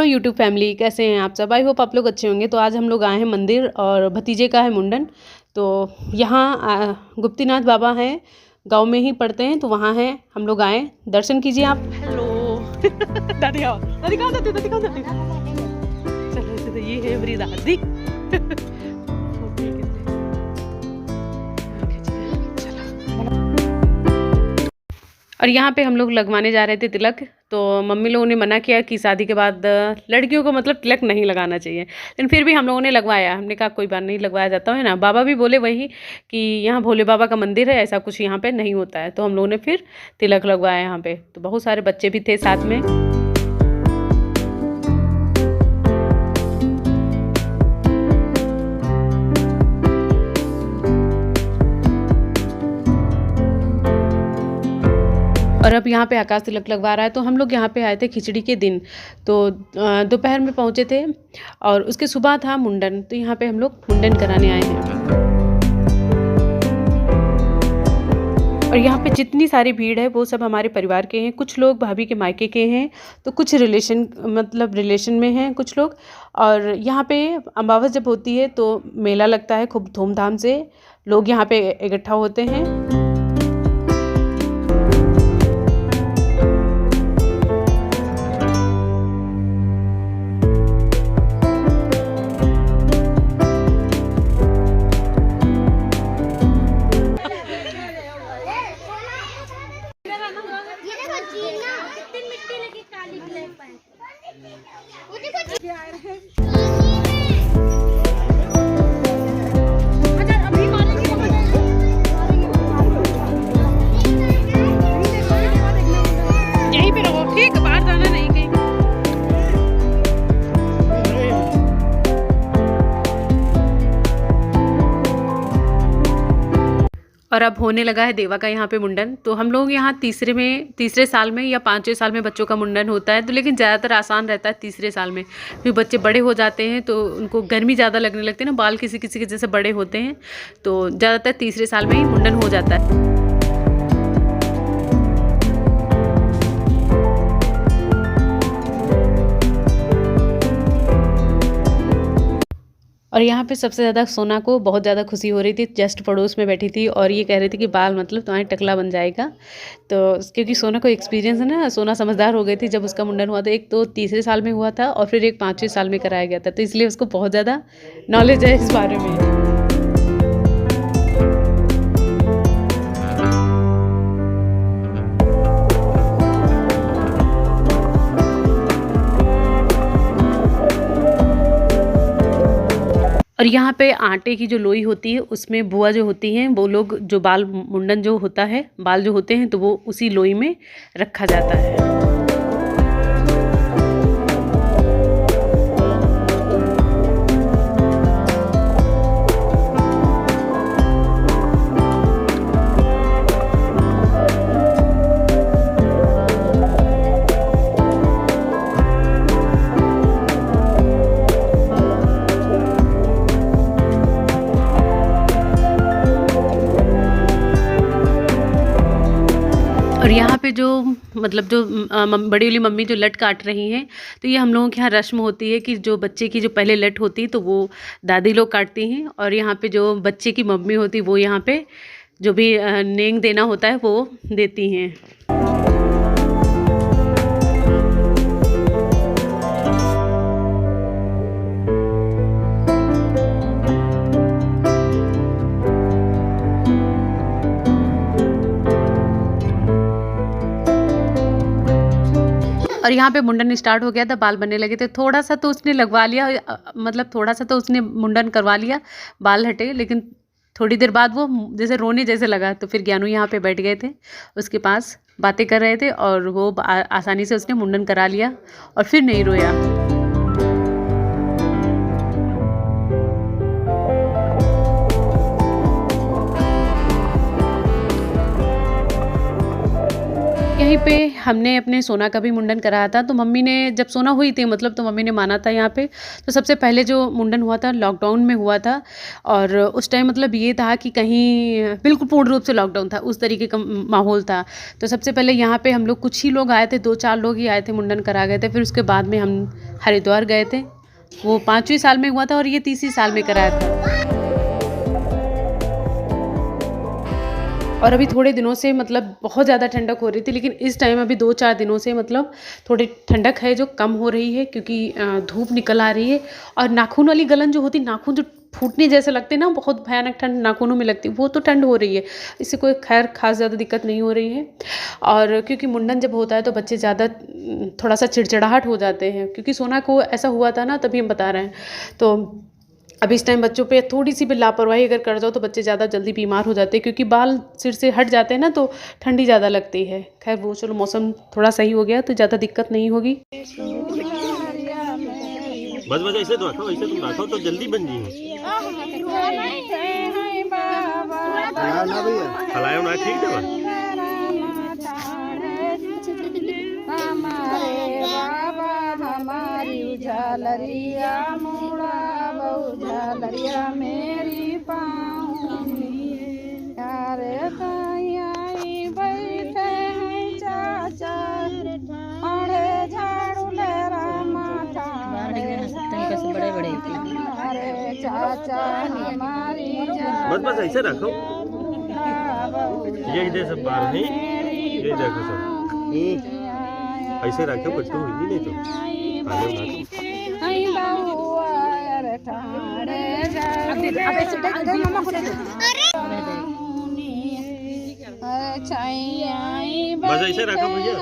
Hello YouTube family, कैसे हैं आप सब। आई होप आप लोग अच्छे होंगे। तो आज हम लोग आए हैं मंदिर और भतीजे का है मुंडन। तो यहाँ गुप्तीनाथ बाबा हैं, गांव में ही पढ़ते हैं, तो वहाँ हैं, हम लोग आए। दर्शन कीजिए आप। हेलो दादी आओ, दादी कहाँ जाती, दादी कहाँ जाती। चलो ये है मेरी दादी और यहाँ पे हम लोग लगवाने जा रहे थे तिलक। तो मम्मी लोगों ने मना किया कि शादी के बाद लड़कियों को मतलब तिलक नहीं लगाना चाहिए, लेकिन फिर भी हम लोगों ने लगवाया। हमने कहा कोई बात नहीं, लगवाया जाता है ना। बाबा भी बोले वही कि यहाँ भोले बाबा का मंदिर है, ऐसा कुछ यहाँ पे नहीं होता है। तो हम लोगों ने फिर तिलक लगवाया यहाँ पे। तो बहुत सारे बच्चे भी थे साथ में। और अब यहाँ पे आकाश तिलक लगवा रहा है। तो हम लोग यहाँ पे आए थे खिचड़ी के दिन। तो दोपहर में पहुँचे थे और उसके सुबह था मुंडन। तो यहाँ पे हम लोग मुंडन कराने आए हैं। और यहाँ पे जितनी सारी भीड़ है वो सब हमारे परिवार के हैं। कुछ लोग भाभी के मायके के हैं, तो कुछ रिलेशन में हैं कुछ लोग। और यहाँ पे अमावस जब होती है तो मेला लगता है खूब धूमधाम से। लोग यहाँ पे इकट्ठा होते हैं। यहीं पे रहो, ठीक, बाहर जाना नहीं कहीं। और अब होने लगा है देवा का यहाँ पे मुंडन। तो हम लोग यहाँ तीसरे साल में या 5वें साल में बच्चों का मुंडन होता है। तो लेकिन ज़्यादातर आसान रहता है तीसरे साल में, फिर बच्चे बड़े हो जाते हैं तो उनको गर्मी ज़्यादा लगने लगती है ना, बाल किसी किसी के जैसे बड़े होते हैं। तो ज़्यादातर तीसरे साल में ही मुंडन हो जाता है। और यहाँ पे सबसे ज़्यादा सोना को बहुत ज़्यादा खुशी हो रही थी। जस्ट पड़ोस में बैठी थी और ये कह रही थी कि बाल मतलब तुम्हारी टकला बन जाएगा। तो क्योंकि सोना को एक्सपीरियंस है ना, सोना समझदार हो गई थी जब उसका मुंडन हुआ था। एक तो तीसरे साल में हुआ था और फिर एक 5वें साल में कराया गया था, तो इसलिए उसको बहुत ज़्यादा नॉलेज है इस बारे में। और यहाँ पे आटे की जो लोई होती है उसमें बुआ जो होती हैं वो लोग जो बाल मुंडन जो होता है, बाल जो होते हैं तो वो उसी लोई में रखा जाता है। और यहाँ पे जो मतलब जो बड़ी वाली मम्मी जो लट काट रही हैं, तो ये हम लोगों के यहाँ रस्म होती है कि जो बच्चे की जो पहले लट होती है तो वो दादी लोग काटती हैं। और यहाँ पे जो बच्चे की मम्मी होती है वो यहाँ पे जो भी नेंग देना होता है वो देती हैं। और यहाँ पे मुंडन स्टार्ट हो गया था, बाल बनने लगे थे। थोड़ा सा तो उसने लगवा लिया, मतलब थोड़ा सा तो उसने मुंडन करवा लिया, बाल हटे। लेकिन थोड़ी देर बाद वो जैसे रोने जैसे लगा, तो फिर ज्ञानू यहाँ पे बैठ गए थे उसके पास, बातें कर रहे थे और वो आसानी से उसने मुंडन करा लिया और फिर नहीं रोया। यहीं पे हमने अपने सोना का भी मुंडन कराया था। तो मम्मी ने जब सोना हुई थी मतलब, तो मम्मी ने माना था यहाँ पे। तो सबसे पहले जो मुंडन हुआ था लॉकडाउन में हुआ था, और उस टाइम मतलब ये था कि कहीं बिल्कुल पूर्ण रूप से लॉकडाउन था, उस तरीके का माहौल था। तो सबसे पहले यहाँ पे हम लोग कुछ ही लोग आए थे, 2-4 लोग ही आए थे, मुंडन करा गए थे। फिर उसके बाद में हम हरिद्वार गए थे, वो 5वीं साल में हुआ था और ये 30वीं साल में कराया था। और अभी थोड़े दिनों से मतलब बहुत ज़्यादा ठंडक हो रही थी, लेकिन इस टाइम अभी 2-4 दिनों से मतलब थोड़ी ठंडक है जो कम हो रही है, क्योंकि धूप निकल आ रही है। और नाखून वाली गलन जो होती, नाखून जो फूटने जैसे लगते हैं ना, बहुत भयानक ठंड नाखूनों में लगती है, वो तो ठंड हो रही है। इससे कोई खैर खास ज़्यादा दिक्कत नहीं हो रही है। और क्योंकि मुंडन जब होता है तो बच्चे ज़्यादा थोड़ा सा चिड़चिड़ाहट हो जाते हैं, क्योंकि सोना को ऐसा हुआ था ना, तभी हम बता रहे हैं। तो अब इस टाइम बच्चों पे थोड़ी सी भी लापरवाही अगर कर जाओ तो बच्चे ज़्यादा जल्दी बीमार हो जाते हैं, क्योंकि बाल सिर से हट जाते हैं ना, तो ठंडी ज़्यादा लगती है। खैर वो चलो, मौसम थोड़ा सही हो गया तो ज़्यादा दिक्कत नहीं होगी। बस बस ऐसे तो रखो, ऐसे तुम रखो तो जल्दी बन जाएंगे। हलायो ना, ठीक है। झालरिया मुड़ा बहु झालरिया मेरी पाऊंगी, अरे आई बैठे हैं चाचा अरे झाड़ू ले माथा, अरे चाचा हमारी बस बस ऐसे रखो, ये इधर सब बाहर नहीं, ये देखो सब ऐसे रखो, कुछ तो हुई नहीं तो बस ऐसे रखो भैया।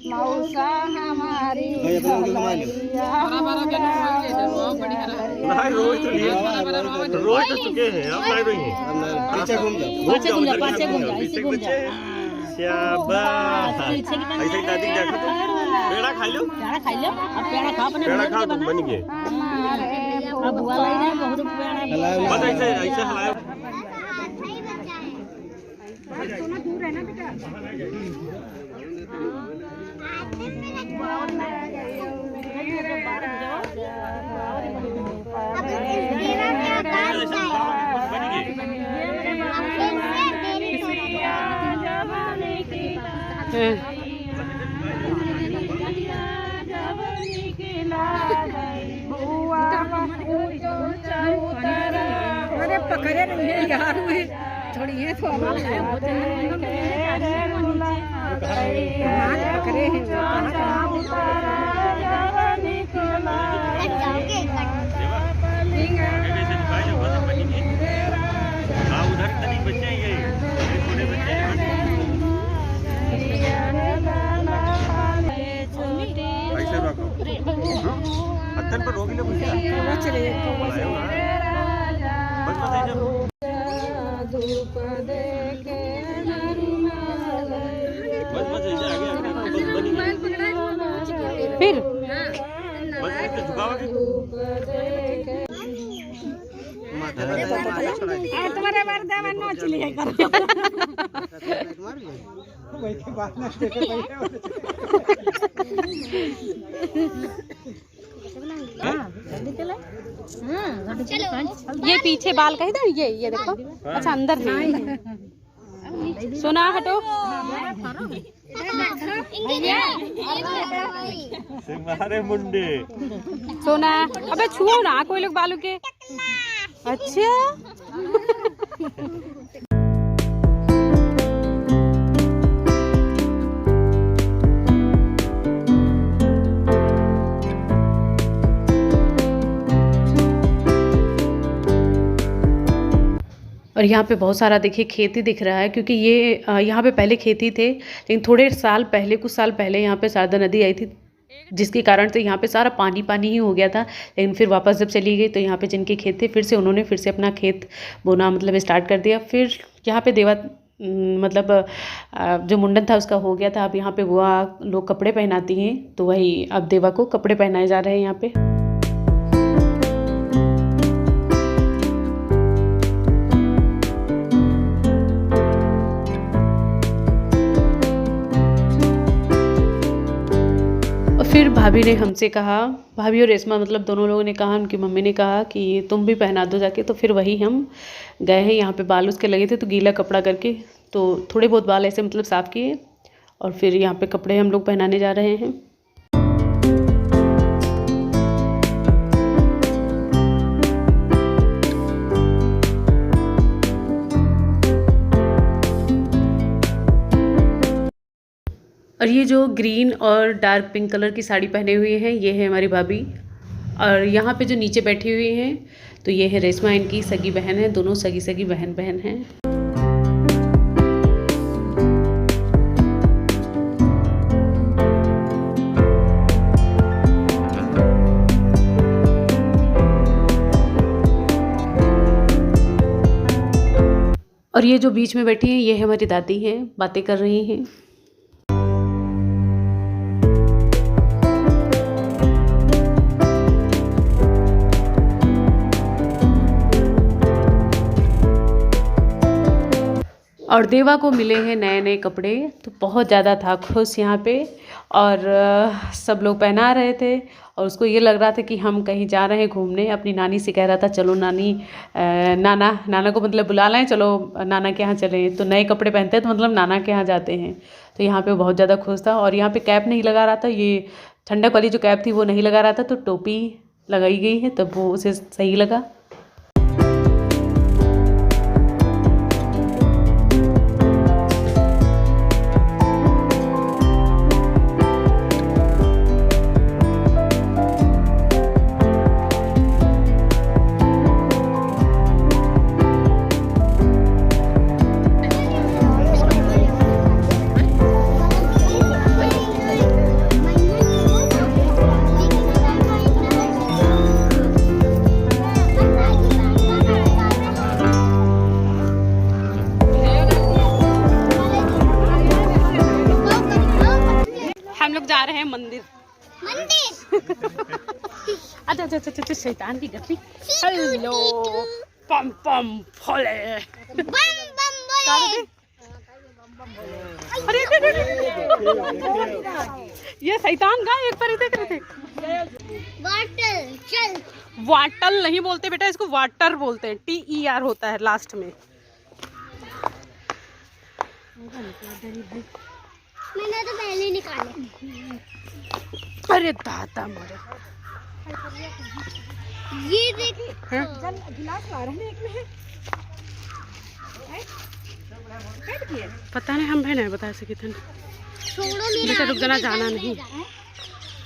मौसा हमारी रोज तो चुके हैं, अब नहीं रही है। पीछे घूम जाओ, शाबाश। ऐसे दादी देखो तो पेड़ा खा लो, अब पेड़ा खाओ तुम बन गए। बुआ लाई ना बहुत पेड़ा, बस ऐसे ऐसे हलाओ। सोना दूर है ना बेटा। अरे पकड़े नहीं है यार, थोड़ी है तो पकड़े उधर तनिक बच्चे हैं, ये थोड़े बच्चे ऐसे रखो, हत्थन पर रोगी ना भैया, बस बस ऐसे आगे बस बनी फिर बस ऐसे झुकाओगे तुम्हारे वरदान नाच लिया करो। ये पीछे बाल का इधर, ये देखो। अच्छा अंदर नहीं, सोना हटो। सिंगारे मुंडे सोना अबे छुओ ना कोई लोग बालों के। अच्छा और यहाँ पे बहुत सारा देखिए खेती दिख रहा है, क्योंकि ये यहाँ पे पहले खेती थे, लेकिन थोड़े साल पहले, कुछ साल पहले यहाँ पे शारदा नदी आई थी, जिसके कारण से यहाँ पे सारा पानी पानी ही हो गया था। लेकिन फिर वापस जब चली गई तो यहाँ पे जिनके खेत थे, फिर से उन्होंने फिर से अपना खेत बोना मतलब स्टार्ट कर दिया। फिर यहाँ पे देवा मतलब जो मुंडन था उसका हो गया था। अब यहाँ पे बुआ लोग कपड़े पहनाती हैं, तो वही अब देवा को कपड़े पहनाए जा रहे हैं यहाँ पे। फिर भाभी ने हमसे कहा, भाभी और रेशमा मतलब दोनों लोगों ने कहा, उनकी मम्मी ने कहा कि तुम भी पहना दो जाके। तो फिर वही हम गए हैं। यहाँ पे बाल उसके लगे थे तो गीला कपड़ा करके तो थोड़े बहुत बाल ऐसे मतलब साफ़ किए और फिर यहाँ पे कपड़े हम लोग पहनाने जा रहे हैं। और ये जो ग्रीन और डार्क पिंक कलर की साड़ी पहने हुए हैं ये है हमारी भाभी। और यहाँ पे जो नीचे बैठी हुई हैं तो ये है रेशमा, इनकी सगी बहन है। दोनों सगी सगी बहन हैं। और ये जो बीच में बैठी हैं ये है हमारी दादी हैं, बातें कर रही हैं। और देवा को मिले हैं नए नए कपड़े तो बहुत ज़्यादा था खुश यहाँ पे। और सब लोग पहना रहे थे और उसको ये लग रहा था कि हम कहीं जा रहे हैं घूमने। अपनी नानी से कह रहा था चलो नानी, नाना को मतलब बुला लाएं, चलो नाना के यहाँ चलें। तो नए कपड़े पहनते हैं तो मतलब नाना के यहाँ जाते हैं। तो यहाँ पे बहुत ज़्यादा खुश था। और यहाँ पे कैप नहीं लगा रहा था, ये ठंडक वाली जो कैप थी वो नहीं लगा रहा था तो टोपी लगाई गई है तब वो उसे सही लगा। जा रहे हैं मंदिर। अच्छा अच्छा अच्छा अच्छा शैतान की गति। हेलो पम पम फले अरे ये शैतान का एक पर देख रहे थे। वाटल चल, वाटल नहीं बोलते बेटा, इसको वाटर बोलते हैं। TER होता है लास्ट में। मैंने तो पहले निकाले। अरे दादा मोरे, ये देख गिलास ला रहे हैं एक में है। पता नहीं, हम भी नहीं बता सके थे। छोड़ो मेरा, बेटा रुक जाना, जाना नहीं।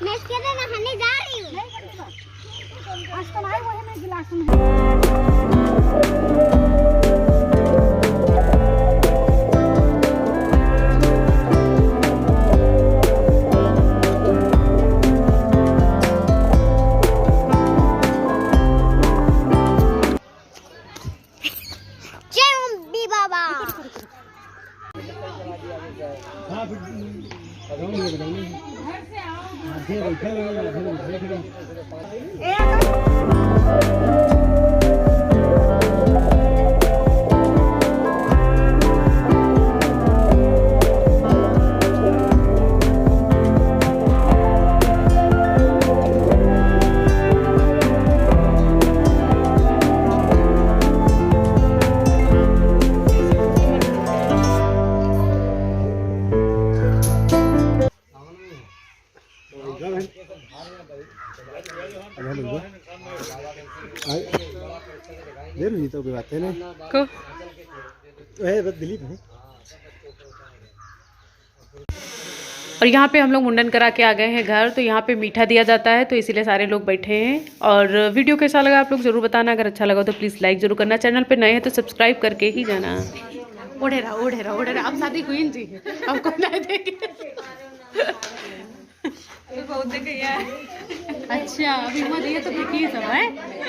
मैं इसके अंदर नहाने जा रही हूँ। आज तो आए वो है मैं गिलास में। तो कोई बात है को बस दिलीप है। और यहाँ पे हम लोग मुंडन करा के आ गए हैं घर। तो यहाँ पे मीठा दिया जाता है तो इसीलिए सारे लोग बैठे हैं। और वीडियो कैसा लगा आप लोग ज़रूर बताना। अगर अच्छा लगा तो प्लीज़ लाइक ज़रूर करना। चैनल पे नए हैं तो सब्सक्राइब करके ही जाना। ओढ़े रहा आप शादी क्वीन जी हमको नहीं देंगे। बहुत देखे यार। अच्छा अभी मत ये तो देखिए सब है।